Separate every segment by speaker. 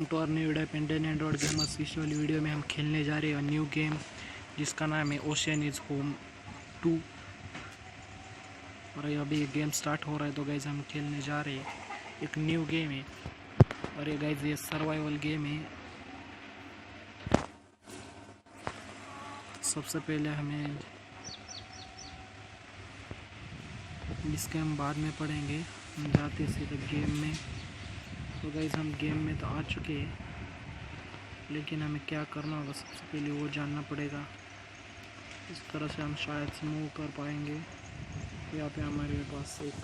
Speaker 1: To और new independent Android gamers. इस वाली वीडियो में हम खेलने जा रहे हैं न्यू गेम जिसका नाम है ओशियन इज होम 2। और अभी गेम स्टार्ट हो रहा है तो गाइज हम खेलने जा रहे हैं। एक न्यू गेम है और ये गाइज ये सर्वाइवल गेम है। सबसे पहले हमें इसके हम बाद में पढ़ेंगे, हम जाते सीधे गेम में। तो गाइज हम गेम में तो आ चुके हैं, लेकिन हमें क्या करना होगा सबसे पहले वो जानना पड़ेगा। इस तरह से हम शायद से मूव कर पाएंगे। यहाँ पे हमारे पास एक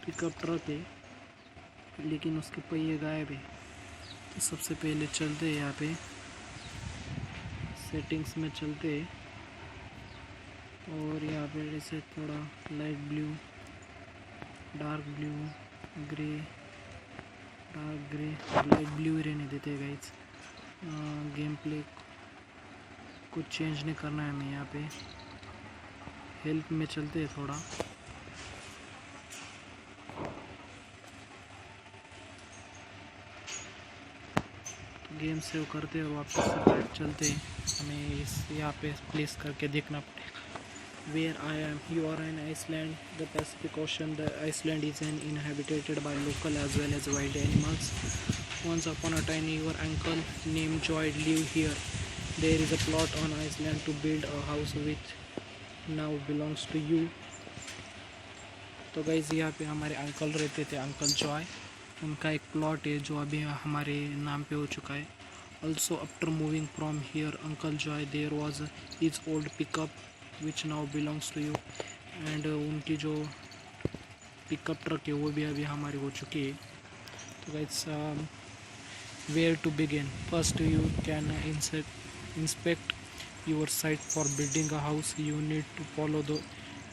Speaker 1: पिकअप ट्रक है, लेकिन उसके पहिए गायब है। तो सबसे पहले चलते हैं यहाँ पे सेटिंग्स में चलते हैं और यहाँ पे जैसे थोड़ा light blue, dark blue, grey, dark grey, light blue ही रहने देते हैं गाइस। गेम प्ले कुछ चेंज नहीं करना है हमें। यहाँ पे हेल्प में चलते हैं थोड़ा। गेम सेव करते हैं और वापस से बैक चलते हैं। हमें इस यहाँ पे प्लेस करके देखना पड़ेगा। Where I am, you are an island the Pacific Ocean. The island is an inhabited by local as well as wild animals. Once upon a time your uncle named Joy lived here. There is a plot on Iceland to build a house which now belongs to you. तो guys यहाँ पे हमारे uncle रहते थे, uncle Joy. उनका एक plot है जो अभी हमारे नाम पे हो चुका है। Also after moving from here Uncle Joy there was his old pickup which now belongs to you. And उनकी जो पिकअप ट्रक है वो भी अभी हमारी हो चुकी है। तो guys where to begin? First you can inspect your site for building a house. You need to follow the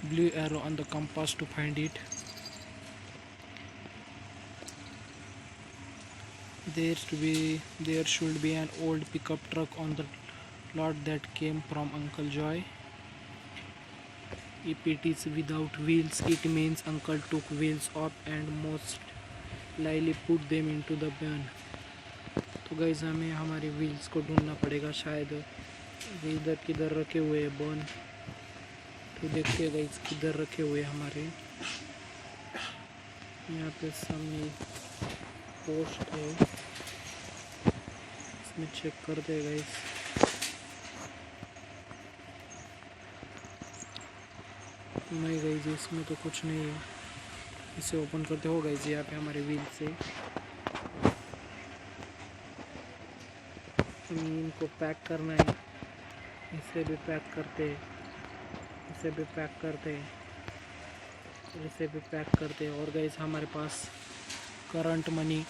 Speaker 1: blue arrow on the compass to find it. There should be an old pickup truck on the lot that came from Uncle Joy. If it is without wheels it means uncle took wheels off and most likely put them into the bin. तो guys हमें हमारे wheels को ढूंढना पड़ेगा, शायद इधर किधर रखे हुए हैं बर्न। तो देखते हैं गाइस किधर रखे हुए हमारे। यहाँ पे सामने पोस्ट है, इसमें चेक करते हैं गाइस। नहीं गाइस इसमें तो कुछ नहीं है, इसे ओपन करते हो गाइस। यहाँ पे हमारे व्हील से इनको पैक करना है। इसे भी पैक करते हैं, इसे भी पैक करते हैं, इसे भी पैक करते हैं। और गाइस हमारे पास करंट मनी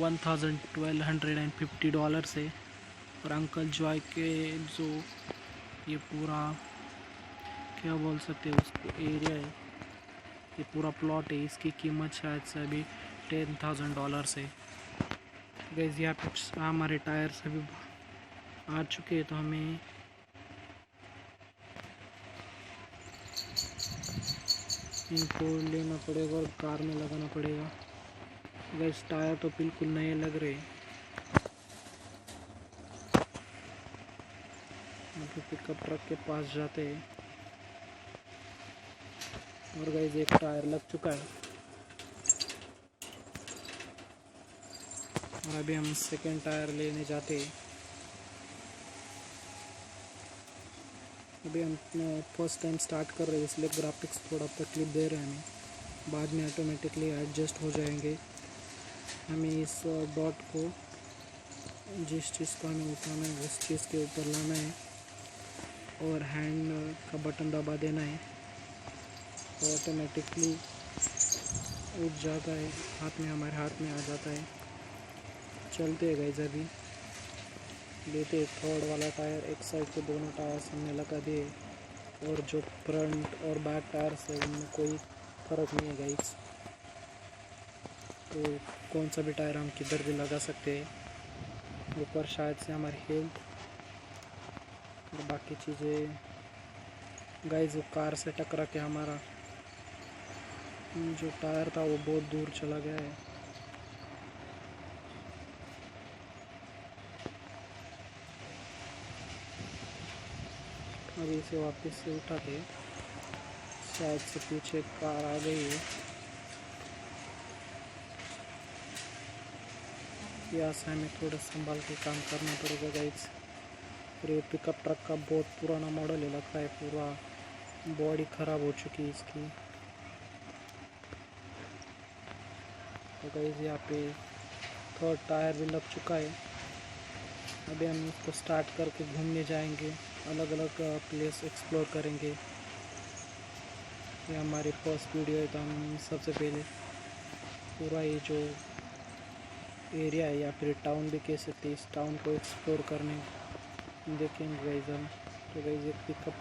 Speaker 1: $1,250 है। और अंकल जॉय के जो ये पूरा क्या बोल सकते हैं उसको एरिया है, ये पूरा प्लॉट है, इसकी कीमत शायद से अभी $10,000 है। गाइस यहाँ पे हमारे टायर सभी आ चुके हैं, तो हमें इनको लेना पड़ेगा और कार में लगाना पड़ेगा। गाइस टायर तो बिल्कुल नए लग रहे हैं। पिकअप ट्रक के पास जाते हैं और गाइस एक टायर लग चुका है और अभी हम सेकेंड टायर लेने जाते हैं। अभी हम फर्स्ट टाइम स्टार्ट कर रहे हैं, इसलिए ग्राफिक्स थोड़ा तकलीफ दे रहे हैं हमें। बाद में ऑटोमेटिकली एडजस्ट हो जाएंगे। हमें इस डॉट को जिस चीज़ को हमें उठाना है उस चीज़ के ऊपर लाना है और हैंड का बटन दबा देना है, ऑटोमेटिकली उठ जाता है, हाथ में हमारे हाथ में आ जाता है। चलते हैं गाइस, अभी लेते थर्ड वाला टायर। एक साइड के दोनों टायर हमने लगा दिए और जो फ्रंट और बैक टायर्स है उनमें कोई फ़र्क नहीं है गाइस। तो कौन सा भी टायर हम किधर भी लगा सकते हैं। ऊपर शायद से हमारी हेल्थ और बाकी चीज़ें। गाइस वो कार से टकरा के हमारा जो टायर था वो बहुत दूर चला गया है। अभी इसे वापस से उठाते हैं। शायद से पीछे कार आ गई है। यहाँ से हमें थोड़ा संभाल के काम करना पड़ेगा गाइस। और ये पिकअप ट्रक का बहुत पुराना मॉडल है, लगता है पूरा बॉडी ख़राब हो चुकी है इसकी। तो गाइस यहाँ पे थर्ड टायर भी लग चुका है। अभी हम इसको स्टार्ट करके घूमने जाएंगे, अलग अलग प्लेस एक्सप्लोर करेंगे। ये हमारी फर्स्ट वीडियो है, तो हम सबसे पहले पूरा ये जो एरिया है या फिर टाउन भी कह सकते हैं, इस टाउन को एक्सप्लोर करने देखेंगे गाइस हम। तो गाइस एक पिकअप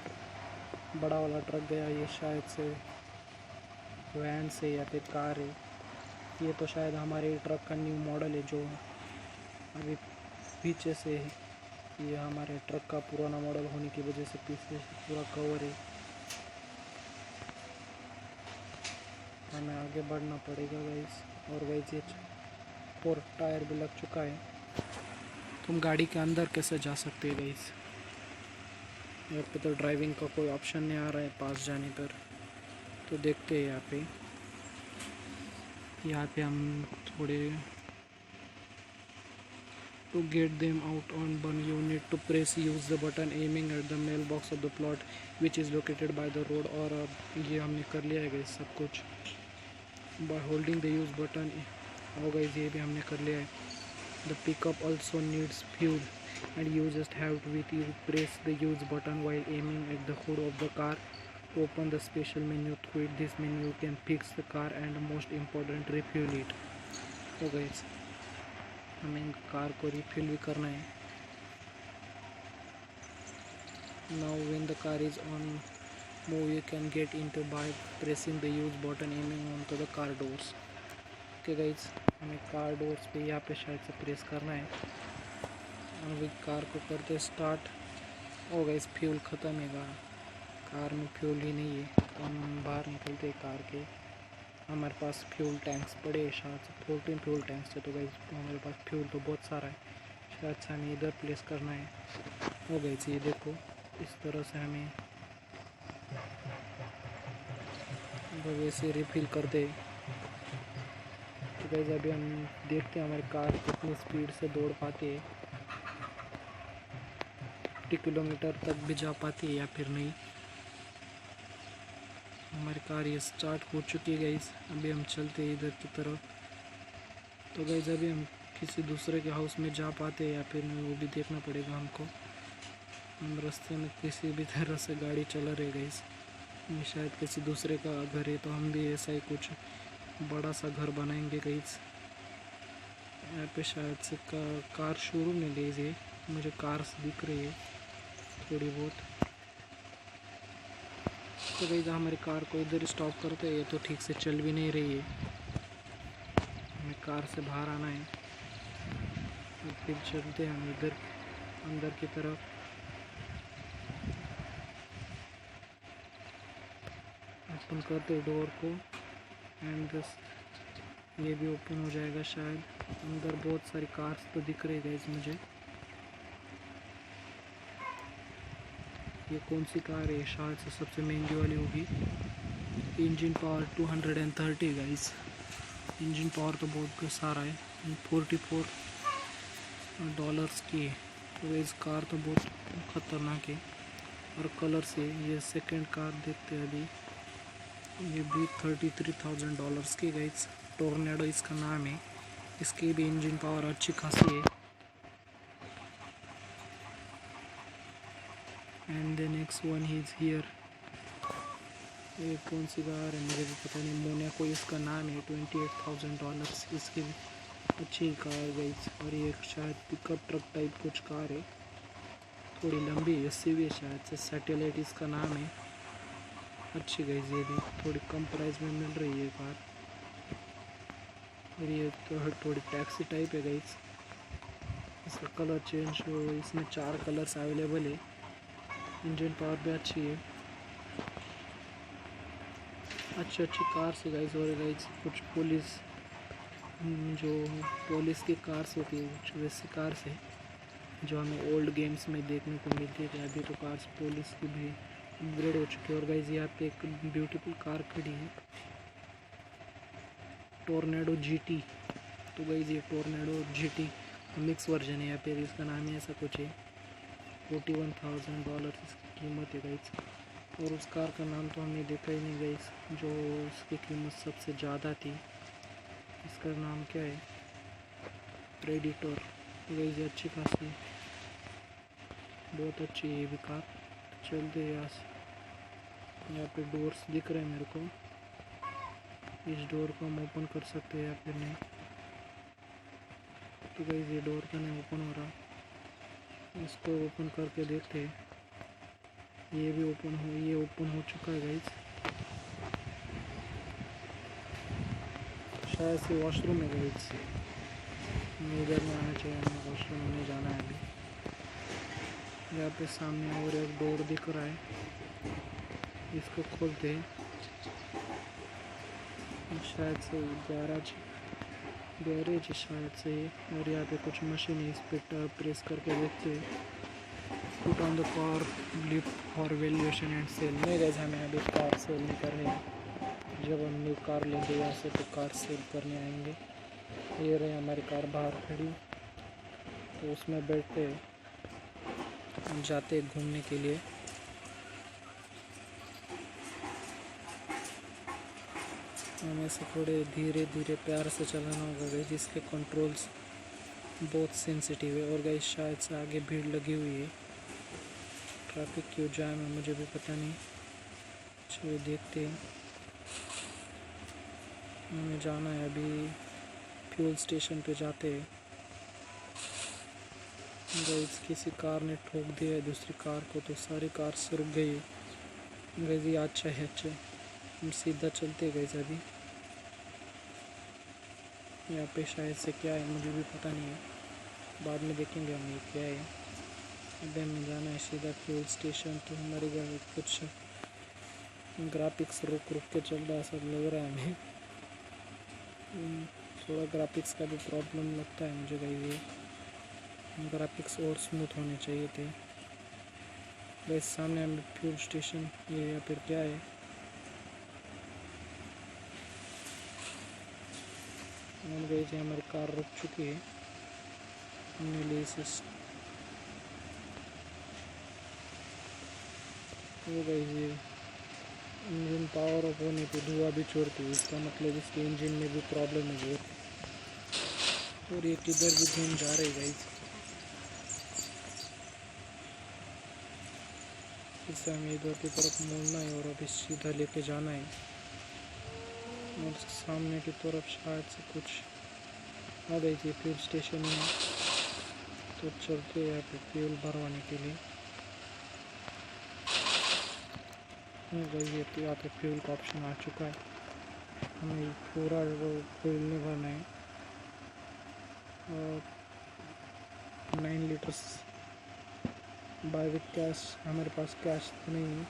Speaker 1: बड़ा वाला ट्रक गया, ये शायद से वैन से या फिर कार है। ये तो शायद हमारे ट्रक का न्यू मॉडल है जो अभी पीछे से है। ये हमारे ट्रक का पुराना मॉडल होने की वजह से पीछे से पूरा कवर है। हमें आगे बढ़ना पड़ेगा गाइस। और गाइस ये फोर टायर भी लग चुका है। तुम गाड़ी के अंदर कैसे जा सकते हैं गाइस? यहाँ पे तो ड्राइविंग का कोई ऑप्शन नहीं आ रहा है पास जाने पर। तो देखते हैं यहाँ पे हम थोड़े to get them out on one you need to use the button aiming at the mailbox of the plot which is located by the road। और ये हमने कर लिया है गाइस सब कुछ by holding the use button। और guys ये भी हमने कर लिया है। the pickup also needs fuel and you just have to with you press the use button while aiming at the hood of the car to open the special menu। through it this menu you can fix the car and most important refuel it। तो guys हमें car को refill भी करना है। Now when the car is on move you can get into by pressing the use button aiming onto the car doors। Okay guys हमें car doors पे यहाँ पे शायद से प्रेस करना है। अभी कार को करते स्टार्ट। ओ गाइस फ्यूल ख़त्म है, कार में फ्यूल ही नहीं है। तो हम बाहर निकलते हैं कार के। हमारे पास फ्यूल टैंक्स पड़े हैं, शायद से 14 फ्यूल टैंक्स है। तो गाइस हमारे पास फ्यूल तो बहुत सारा है, शायद से हमें इधर प्लेस करना है। हो गई ये देखो, इस तरह से हमें वैसे रिफिल करते। तो गाइस अभी हम देखते हैं हमारी कार कितनी स्पीड से दौड़ पाती है, 50 किलोमीटर तक भी जा पाती है या फिर नहीं। हमारी कार ये स्टार्ट हो चुकी है गाइस। अभी हम चलते हैं इधर की तरफ। तो गाइस अभी हम किसी दूसरे के हाउस में जा पाते हैं या फिर नहीं, वो भी देखना पड़ेगा हमको। हम रास्ते में किसी भी तरह से गाड़ी चला रहे गाइस। ये शायद किसी दूसरे का घर है, तो हम भी ऐसा ही कुछ बड़ा सा घर बनाएंगे गाइस। यहाँ पे शायद से कार शोरूम में गाइस है, मुझे कार्स दिख रही है थोड़ी बहुत। तो गाइस हमारी कार को इधर स्टॉप करते हैं, तो ठीक से चल भी नहीं रही है। हमें कार से बाहर आना है और फिर चलते हैं हम इधर अंदर की तरफ। ओपन करते डोर को एंड ये भी ओपन हो जाएगा शायद। अंदर बहुत सारी कार्स तो दिख रही है गाइस मुझे। ये कौन सी कार है? शायद से सबसे महंगी वाली होगी। Engine power 230 guys. Engine power तो बहुत सारा है, $44 की है। तो इस कार तो बहुत ख़तरनाक है। और कलर से ये सेकंड कार देखते हैं अभी, ये भी $33,000 की गाइस। टोर्नेडो इसका नाम है। इसकी भी इंजन पावर अच्छी खासी है। And the next one is here. ये कौन सी कार है मुझे भी पता नहीं, मोनाको इसका नाम है। $28,000 इसकी भी अच्छी कार गाइस। और ये शायद पिकअप ट्रक टाइप कुछ कार है, थोड़ी लंबी एसयूवी है शायद से। सैटेलाइट इसका नाम है। अच्छी गाइस, ये भी थोड़ी कम प्राइस में मिल रही है कार। और ये तो थोड़ी टैक्सी टाइप है गाइस। इसका कलर चेंज हो, इसमें 4 कलर्स अवेलेबल है। इंजन पावर भी अच्छी है। अच्छी कार से गाइस। और गाइस कुछ पुलिस, जो पुलिस की कार्स होती है कुछ वैसी कार से। जो हमें ओल्ड गेम्स में देखने को मिलती थी। अभी तो कार्स पुलिस की भी अपग्रेड हो चुकी है। और गाइज यहाँ पे एक ब्यूटीफुल कार खड़ी है, टोर्नेडो GT। तो गाइज ये टोर्नेडो GT मिक्स वर्जन है यहाँ पे, इसका नाम ही ऐसा कुछ है। $41,000 इसकी कीमत है गाइज। और उस कार का नाम तो हमने देखा ही नहीं गाइज, जो उसकी कीमत सबसे ज़्यादा थी। इसका नाम क्या है? प्रेडिटर। तो गाइज ये अच्छी खासी, बहुत अच्छी है ये भी कार। चलते यहाँ से। यहाँ पे डोर्स दिख रहे हैं मेरे को, इस डोर को हम ओपन कर सकते हैं या फिर नहीं। तो गाइस ये डोर का नहीं ओपन हो रहा, इसको ओपन करके देखते हैं। ये भी ओपन हो चुका है गाइस। शायद से वॉशरूम है गाइस, इधर में आना चाहिए, हमें वॉशरूम में जाना है अभी। यहाँ पे सामने और एक डोर दिख रहा है, इसको खोलते हैं। शायद से गैरेज है शायद से। और यहाँ पे कुछ मशीन है, इस पर प्रेस करके देखते हैं। Put on the car, lift for valuation and sale. नहीं गाइस, हमें अभी कार सेल नहीं करनी है। जब हम न्यू कार लेंगे यहाँ से तो कार सेल करने आएंगे। ये रहे हमारी कार बाहर खड़ी, तो उसमें बैठते जाते घूमने के लिए। हमें से थोड़े धीरे धीरे प्यार से चलाना होगा गाइस, जिसके कंट्रोल्स बहुत सेंसिटिव है। और गाइस शायद से आगे भीड़ लगी हुई है, ट्रैफिक क्यों जाम है मुझे भी पता नहीं। चलो देखते हैं, हमें जाना है अभी फ्यूल स्टेशन पे जाते हैं। गाइस किसी कार ने ठोक दिया है दूसरी कार को, तो सारी कार से रुक गई है। गाइस ये अच्छा है, अच्छा हम सीधा चलते गाइस अभी। यहाँ पे शायद से क्या है मुझे भी पता नहीं है, बाद में देखेंगे हम ये क्या है। अभी हमें जाना है सीधा फ्यूल स्टेशन। तो हमारी गाड़ी कुछ ग्राफिक्स रुक के चल रहा है, सब लग रहा है हमें। थोड़ा ग्राफिक्स का भी प्रॉब्लम लगता है मुझे गाइस, ये ग्राफिक्स और स्मूथ होने चाहिए थे। बस सामने हमें फ्यूल स्टेशन, ये या फिर क्या है। और गाइस हमारी कार रुक चुकी है, वो गाइस ये इंजन पावर ऑफ होने पे धुआं भी छोड़ती है, इसका मतलब इसके इंजन में भी प्रॉब्लम है बहुत। और ये किधर भी घूम जा रही गाइस, इससे हमें इधर की तरफ मोड़ना है और अभी सीधा लेके जाना है। और सामने की तरफ शायद से कुछ आ गई थी, फ्यूल स्टेशन है, तो चलते हैं यहाँ पे फ्यूल भरवाने के लिए। गई है तो यहाँ पे फ्यूल का ऑप्शन आ चुका है, हमें पूरा फ्यूल नहीं भरना है। और 9 लीटर्स बाय विद कैश, हमारे पास कैश तो नहीं है,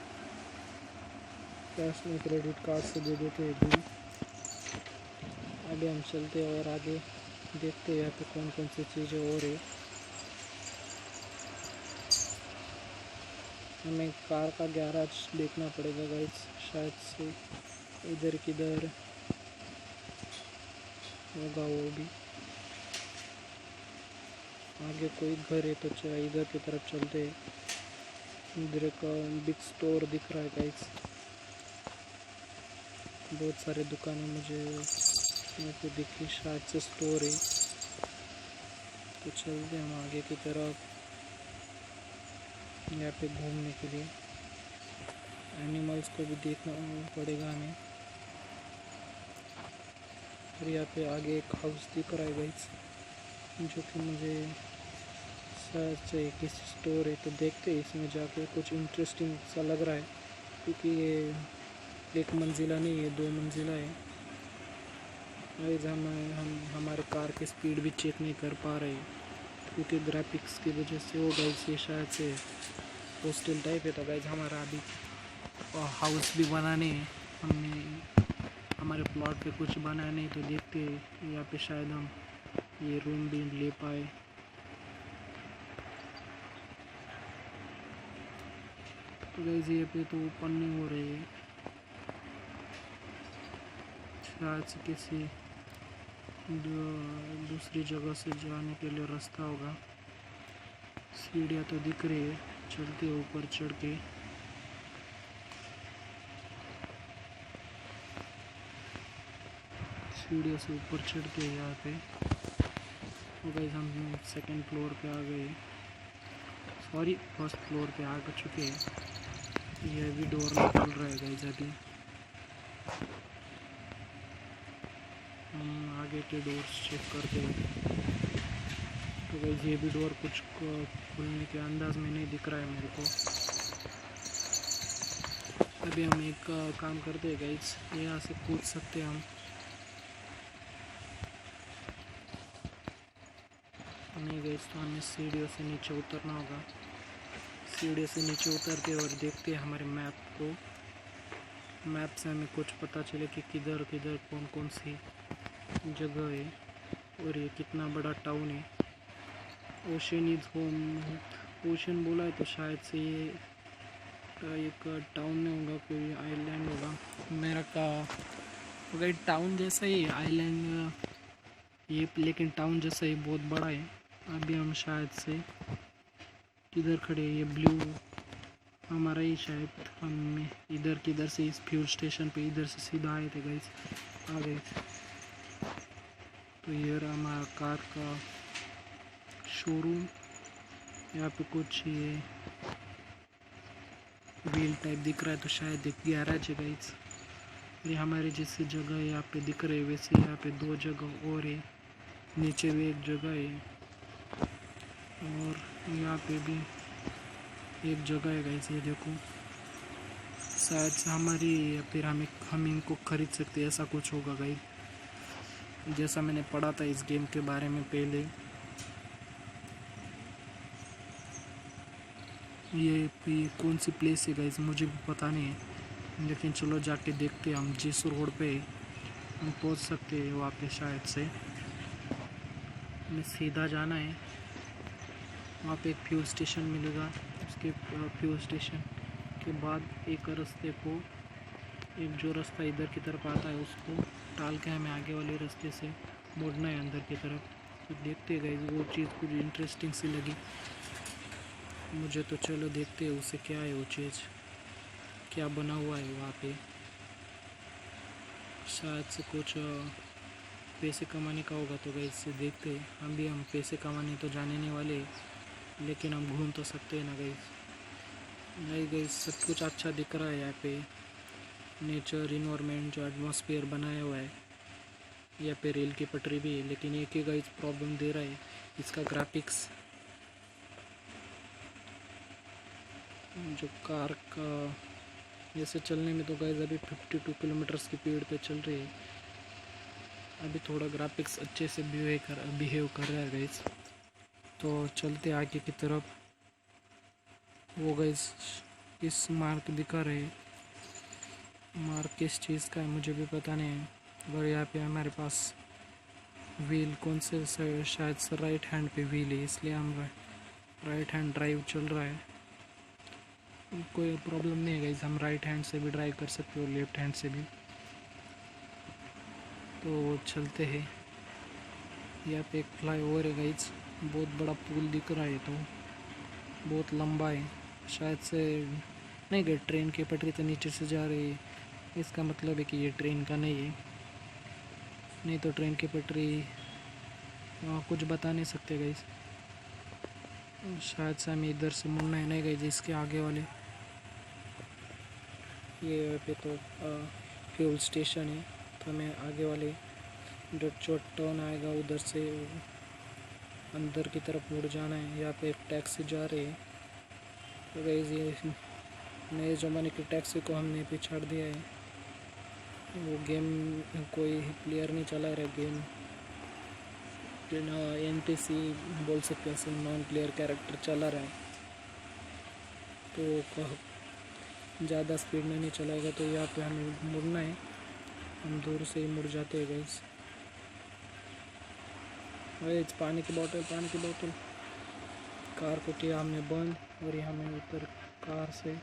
Speaker 1: कैश में क्रेडिट कार्ड से दे देते हैं बिल। आगे हम चलते हैं और आगे देखते हैं यहाँ पे कौन कौन सी चीज़ें हो रही। हमें कार का गैराज देखना पड़ेगा गाइस, शायद से इधर किधर होगा वो भी। आगे कोई घर है तो चलो इधर की तरफ चलते हैं। इधर का बिग स्टोर दिख रहा है गाइस, बहुत सारे दुकानें मुझे यहाँ पे दिखी, शायद से स्टोर है। तो चलते हम आगे की तरफ, यहाँ पे घूमने के लिए। एनिमल्स को भी देखना पड़ेगा हमें। और यहाँ पे आगे एक हाउस दिख रहा है गाइस, जो कि मुझे शायद से किसी स्टोर है। तो देखते हैं इसमें जाके, कुछ इंटरेस्टिंग सा लग रहा है, क्योंकि ये 1 मंजिला नहीं है, 2 मंजिला है। गाइस हम हमारे कार की स्पीड भी चेक नहीं कर पा रहे, क्योंकि ग्राफिक्स की वजह से। वो गाइस ये शायद से हॉस्टल टाइप है। तो गाइस हमारा अभी हाउस भी बनाने हैं, हमने हमारे प्लॉट पे कुछ बनाने, तो देखते हैं यहाँ पे शायद हम ये रूम भी ले पाए। तो गाइस ये पे तो ओपन नहीं हो रही है, शायद से किसी दूसरी जगह से जाने के लिए रास्ता होगा। सीढ़ियाँ तो दिख रही है, चलते ऊपर चढ़ के। सीढ़ियों से ऊपर चढ़ते हैं यहाँ पे। तो गाइस हम सेकंड फ्लोर पे आ गए, सॉरी फर्स्ट फ्लोर पे आ चुके हैं। ये भी डोर नहीं खुल रहा है गाइस। अभी हम आगे के डोर्स चेक करते हैं। तो गाइस ये भी डोर कुछ खुलने के अंदाज में नहीं दिख रहा है मेरे को। अभी हम एक काम करते हैं गाइस, यहाँ से कूद सकते हैं हम। नहीं गाइस, तो हमें सीढ़ियों से नीचे उतरना होगा। सीढ़ियों से नीचे उतरते और देखते हैं हमारे मैप को। मैप से हमें कुछ पता चले कि किधर किधर कौन कौन सी जगह है और ये कितना बड़ा टाउन है। ओशन इज होम, ओशन बोला है तो शायद से ये एक टाउन नहीं होगा, कोई आइलैंड होगा मेरा का। अगर टाउन जैसा ही आइलैंड ये, लेकिन टाउन जैसा ही बहुत बड़ा है। अभी हम शायद से किधर खड़े हैं, ये ब्लू हमारा ही शायद। हम इधर किधर से इस फ्यूल स्टेशन पे इधर से सीधा आए थे गाइस, आ गए थे। तो ये रहा हमारा कार का शोरूम। यहाँ पे कुछ ये व्हील टाइप दिख रहा है तो शायद एक गैराज है गाइस। ये हमारे जैसी जगह यहाँ पे दिख रहे है, वैसे यहाँ पे दो जगह और है, नीचे भी एक जगह है और यहाँ पे भी एक जगह है गाइस। ये देखो, शायद से हमारी या फिर हम इनको खरीद सकते हैं, ऐसा कुछ होगा गाइस, जैसा मैंने पढ़ा था इस गेम के बारे में पहले। ये कौन सी प्लेस है गाइस, मुझे भी पता नहीं है, लेकिन चलो जाके देखते हैं। हम जिस रोड पे हम पहुंच सकते हैं वहाँ पे शायद से हमें सीधा जाना है। वहाँ पे एक फ्यूल स्टेशन मिलेगा, उसके फ्यूल स्टेशन के बाद एक रास्ते को, एक जो रास्ता इधर की तरफ आता है उसको टाल के हमें आगे वाले रास्ते से मुड़ना है अंदर की तरफ। तो देखते गए, वो चीज़ कुछ इंटरेस्टिंग सी लगी मुझे, तो चलो देखते हैं उसे क्या है, वो चीज़ क्या बना हुआ है वहाँ पे। शायद से कुछ पैसे कमाने का होगा, तो गाइस से देखते हैं। हम पैसे कमाने तो जाने नहीं वाले, लेकिन हम घूम तो सकते हैं ना गाइस। नहीं गाइस, सब कुछ अच्छा दिख रहा है यहाँ पे, नेचर इन्वायरमेंट जो एटमॉस्फेयर बनाया हुआ है। यहाँ पे रेल की पटरी भी है, लेकिन एक ही गाइस प्रॉब्लम दे रहा है, इसका ग्राफिक्स। जो कार का जैसे चलने में तो गाइस अभी 52 किलोमीटर की स्पीड पे चल रही है। अभी थोड़ा ग्राफिक्स अच्छे से बिहेव कर रहा है गाइस। तो चलते आगे की तरफ। वो गाइस इस मार्क दिखा रहे, मार्क किस चीज़ का है मुझे भी पता नहीं है। और यहाँ पे हमारे पास व्हील कौन से, शायद से राइट हैंड पे व्हील है, इसलिए हम राइट हैंड ड्राइव चल रहा है। कोई प्रॉब्लम नहीं है गाइस, हम राइट हैंड से भी ड्राइव कर सकते हो, लेफ्ट हैंड से भी। तो चलते हैं। यहाँ पे एक फ्लाई ओवर है गाइस, बहुत बड़ा पुल दिख रहा है, तो बहुत लंबा है। शायद से नहीं गए, ट्रेन की पटरी तो नीचे से जा रही है, इसका मतलब है कि ये ट्रेन का नहीं है। नहीं तो ट्रेन की पटरी कुछ बता नहीं सकते गाइस। शायद से हमें इधर से मुड़ना है, नहीं गई इसके आगे वाले ये पे तो फ्यूल स्टेशन है, तो हमें आगे वाले जो टर्न आएगा उधर से अंदर की तरफ मुड़ जाना है। यहाँ पे एक टैक्सी जा रही है, तो गाइस ये नए ज़माने की टैक्सी को हमने पिछाड़ दिया है। वो गेम कोई प्लेयर नहीं चला रहा गेम, NPC बोल सकते हैं, नॉन प्लेयर कैरेक्टर चला रहा है, तो ज़्यादा स्पीड में नहीं चलाएगा। तो यहाँ पे हमें मुड़ना है, हम दूर से ही मुड़ जाते हैं गाइस। पानी की बोतल कार को किया हमने बंद, और यहाँ में ऊपर कार से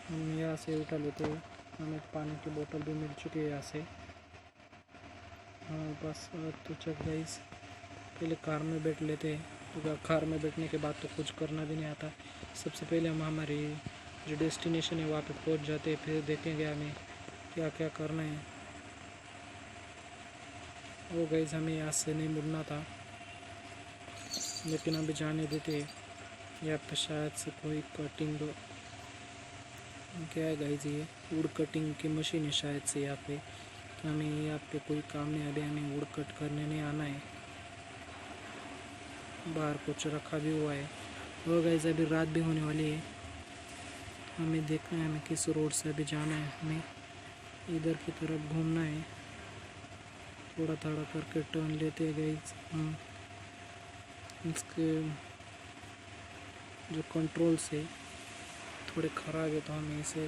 Speaker 1: हम यहाँ से उठा लेते हैं। हमें पानी की बोतल भी मिल चुकी है यहाँ से हमारे पास। तो चल गाइस पहले कार में बैठ लेते हैं, तो कार में बैठने के बाद तो कुछ करना भी नहीं आता। सबसे पहले हम हमारी जो डेस्टिनेशन है वहाँ पे पहुँच जाते हैं, फिर देखेंगे हमें क्या क्या करना है। वो गाइस हमें यहाँ से नहीं मुड़ना था, लेकिन अभी जाने देते हैं। यहाँ पे शायद से कोई कटिंग क्या है गाइस, ये वुड कटिंग की मशीन है शायद से यहाँ पे। तो हमें यहाँ पे कोई काम नहीं, अभी हमें वुड कट करने नहीं आना है। बाहर कुछ रखा भी हुआ है। और गाइस अभी रात भी होने वाली है, हमें देखना है हमें किस रोड से अभी जाना है। हमें इधर की तरफ घूमना है, थोड़ा थोड़ा करके टर्न लेते हैं गाइस। हम इसके जो कंट्रोल से थोड़े ख़राब है, तो हमें इसे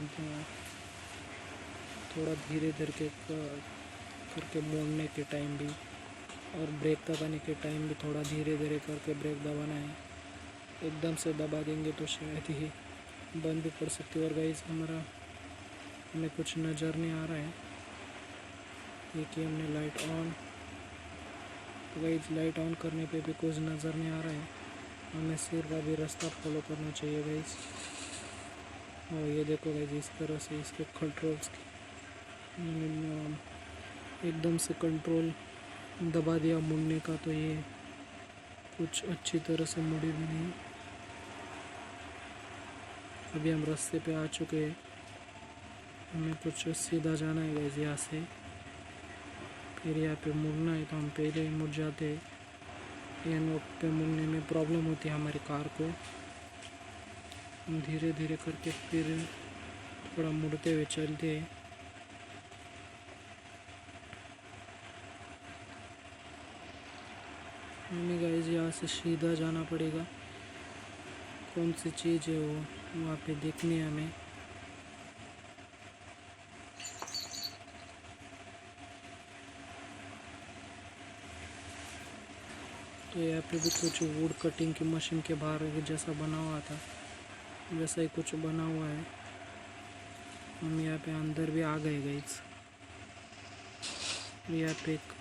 Speaker 1: थोड़ा धीरे धीरे करके मोड़ने के टाइम भी और ब्रेक दबाने के टाइम भी थोड़ा धीरे धीरे करके ब्रेक दबाना है। एकदम से दबा देंगे तो शायद ही बंद भी पड़ सकती है। और गाइस हमें कुछ नज़र नहीं आ रहा है। ये कि हमने लाइट ऑन, तो गाइस लाइट ऑन करने पे भी कुछ नज़र नहीं आ रहा है। हमें सिर्फ अभी रास्ता फॉलो करना चाहिए गाइस। और ये देखो गाइस इस तरह से इसके कंट्रोल्स एकदम से कंट्रोल दबा दिया मुड़ने का, तो ये कुछ अच्छी तरह से मुड़ी भी नहीं। अभी हम रास्ते पे आ चुके हैं, हमें कुछ सीधा जाना है गाइस यहाँ से, फिर यहाँ पे मुड़ना है। तो हम पहले ही मुड़ जाते हैं। इन वक्त पे मुड़ने में प्रॉब्लम होती है हमारी कार को। हम धीरे धीरे करके फिर थोड़ा मुड़ते हुए चलते हैं। हमें गाइस यहाँ से सीधा जाना पड़ेगा। कौन सी चीज़ है वो वहाँ पे देखनी है हमें। तो यहाँ पे भी कुछ वुड कटिंग की मशीन के बाहर जैसा बना हुआ था, वैसा ही कुछ बना हुआ है। हम यहाँ पे अंदर भी आ गए गाइस। यहाँ पे एक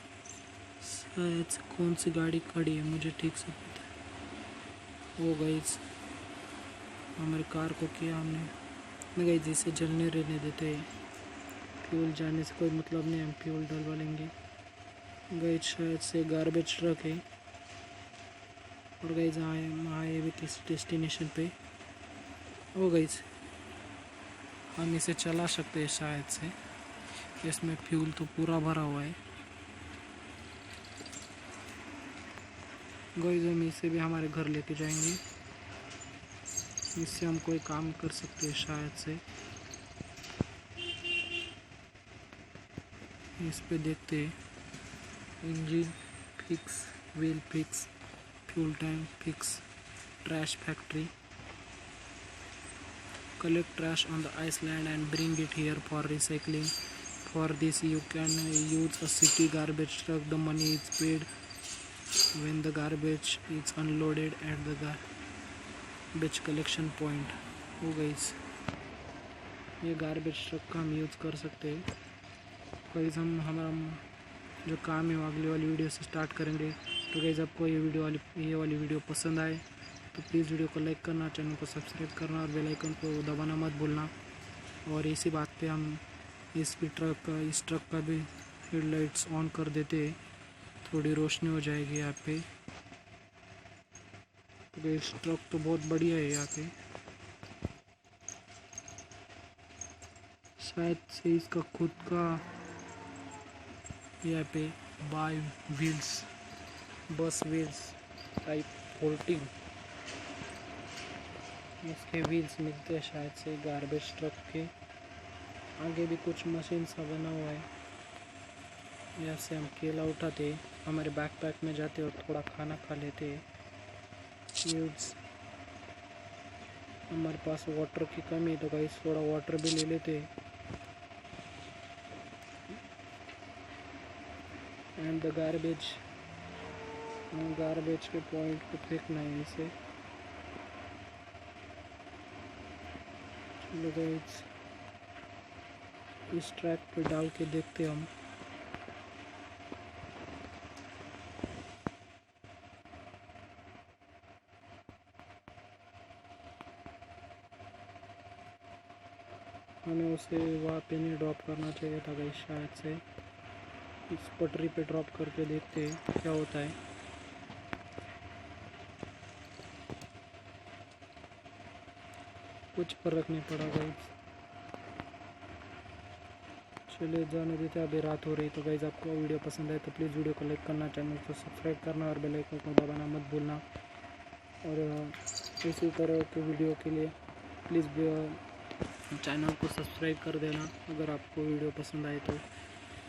Speaker 1: शायद से कौन सी गाड़ी खड़ी है मुझे ठीक से पता है। वो गाइस हमारी कार को किया हमने गाइस, इसे जलने रहने देते हैं। फ्यूल जाने से कोई मतलब नहीं, हम फ्यूल डलवा लेंगे गाइस। शायद से गार्बेज ट्रक है। और गाइस आए भी किस डेस्टिनेशन पे। ओ गाइस हम इसे चला सकते हैं शायद से, इसमें फ्यूल तो पूरा भरा हुआ है गाइस। हम इसे भी हमारे घर लेके जाएंगे, इससे हम कोई काम कर सकते हैं शायद से। इस पे देखते हैं, engine fix, wheel fix, fuel tank fix, trash factory, collect trash on the Iceland and bring it here for recycling. For this you can use a city garbage truck. The money is paid when the garbage is unloaded at the garbage collection point. हो guys ये garbage truck का हम use कर सकते हैं guys. हम हमारा जो काम है वो अगली वाली वीडियो से स्टार्ट करेंगे। तो गाइस आपको ये वाली वीडियो पसंद आए तो प्लीज़ वीडियो को लाइक करना, चैनल को सब्सक्राइब करना और बेल आइकन को दबाना मत भूलना। और इसी बात पे हम इस ट्रक का भी हेडलाइट्स ऑन कर देते हैं, थोड़ी रोशनी हो जाएगी यहाँ पे। तो इस ट्रक तो बहुत बढ़िया है यहाँ पे, शायद से इसका खुद का यहाँ पे बाय व्हील्स, बस व्हील्स टाइप फोल्डिंग, इसके व्हील्स मिलते हैं शायद से गार्बेज ट्रक के। आगे भी कुछ मशीन सा बना हुआ है, यहाँ से हम केला उठाते हमारे बैकपैक में जाते और थोड़ा खाना खा लेते। हमारे पास वाटर की कमी है तो गाइस थोड़ा वाटर भी ले लेते। एंड द गार्बेज के पॉइंट पे फेंकना है इसे। चलो गाइस इस ट्रैक पे डाल के देखते हैं हम। हमें उसे वहाँ पे नहीं ड्रॉप करना चाहिए था गाइस, शायद से इस पटरी पे ड्रॉप करके देखते हैं क्या होता है। कुछ फर्क नहीं पड़ा गाइस, चलिए जाने देते। अभी रात हो रही तो गाइस आपको वीडियो पसंद आए तो प्लीज़ वीडियो को लाइक करना, चैनल को सब्सक्राइब करना और बेल आइकन को दबाना मत भूलना। और इसी तरह के वीडियो के लिए प्लीज़ चैनल को सब्सक्राइब कर देना अगर आपको वीडियो पसंद आए तो।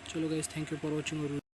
Speaker 1: चलो guys, thank you for watching.